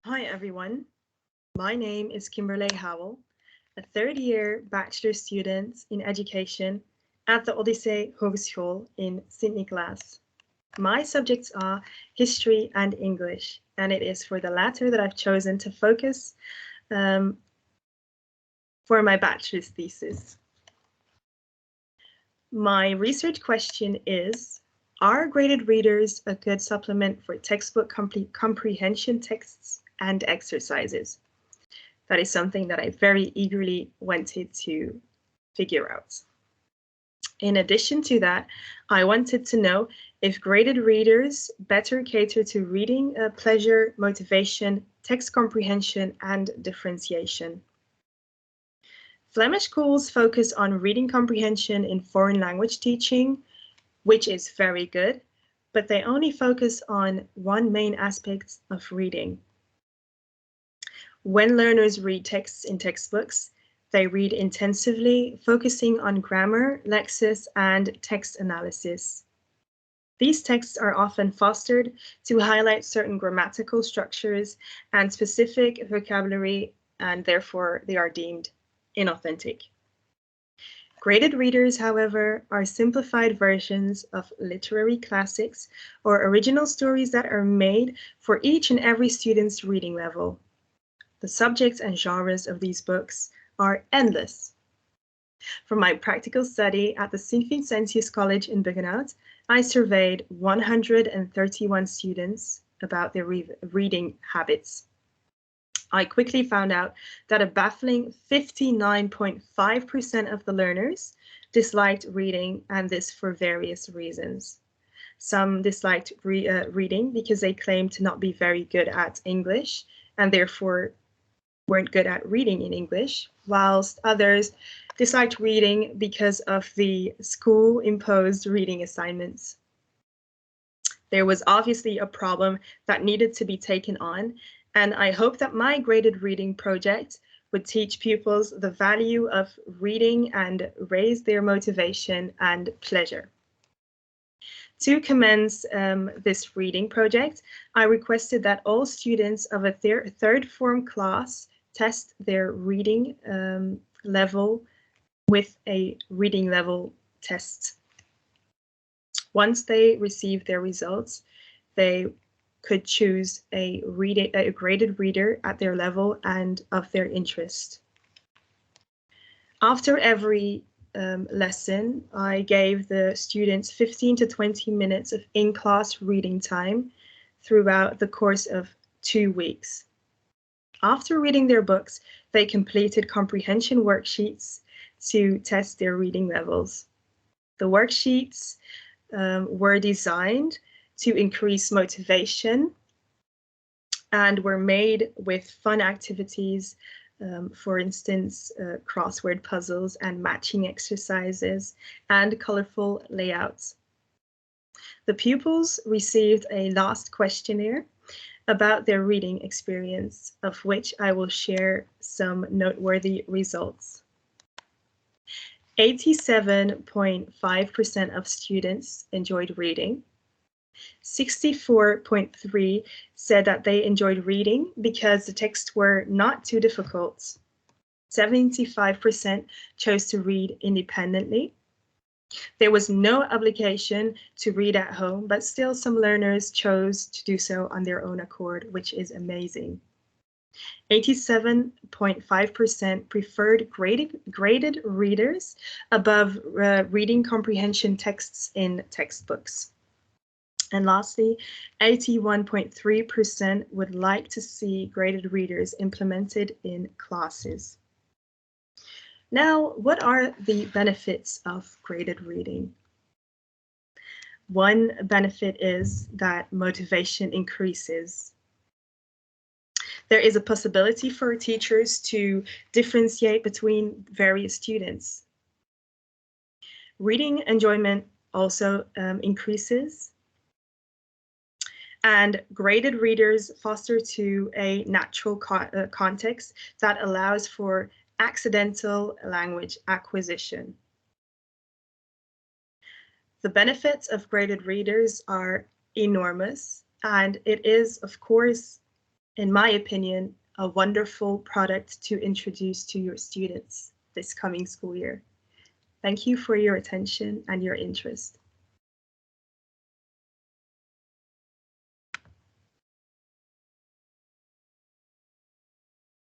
Hi everyone, my name is Kimberlay Howell, a third-year bachelor student in education at the Odyssey Hogeschool in Sint-Niklaas. My subjects are history and English, and it is for the latter that I've chosen to focus um, for my bachelor's thesis. My research question is, are graded readers a good supplement for textbook comprehension texts and exercises? That is something that I very eagerly wanted to figure out. In addition to that, I wanted to know if graded readers better cater to reading pleasure, motivation, text comprehension, and differentiation. Flemish schools focus on reading comprehension in foreign language teaching, which is very good, but they only focus on one main aspect of reading. When learners read texts in textbooks, they read intensively, focusing on grammar, lexis, and text analysis. These texts are often fostered to highlight certain grammatical structures and specific vocabulary, and therefore they are deemed inauthentic. Graded readers, however, are simplified versions of literary classics or original stories that are made for each and every student's reading level. The subjects and genres of these books are endless. For my practical study at the St. Vincentius College in Buggenhout, I surveyed 131 students about their reading habits. I quickly found out that a baffling 59.5% of the learners disliked reading, and this for various reasons. Some disliked reading because they claimed to not be very good at English and therefore weren't good at reading in English, whilst others disliked reading because of the school-imposed reading assignments. There was obviously a problem that needed to be taken on, and I hope that my graded reading project would teach pupils the value of reading and raise their motivation and pleasure. To commence this reading project, I requested that all students of a third form class test their reading level with a reading level test. Once they received their results, they could choose a graded reader at their level and of their interest. After every lesson, I gave the students 15 to 20 minutes of in-class reading time throughout the course of 2 weeks. After reading their books, they completed comprehension worksheets to test their reading levels. The worksheets were designed to increase motivation and were made with fun activities, for instance, crossword puzzles and matching exercises and colorful layouts. The pupils received a last questionnaire about their reading experience, of which I will share some noteworthy results. 87.5% of students enjoyed reading. 64.3% said that they enjoyed reading because the texts were not too difficult. 75% chose to read independently. There was no obligation to read at home, but still some learners chose to do so on their own accord, which is amazing. 87.5% preferred graded readers above reading comprehension texts in textbooks. And lastly, 81.3% would like to see graded readers implemented in classes. Now, what are the benefits of graded reading? One benefit is that motivation increases. There is a possibility for teachers to differentiate between various students. Reading enjoyment also increases. And graded readers foster to a natural context that allows for accidental language acquisition. The benefits of graded readers are enormous, and it is, of course, in my opinion, a wonderful product to introduce to your students this coming school year. Thank you for your attention and your interest.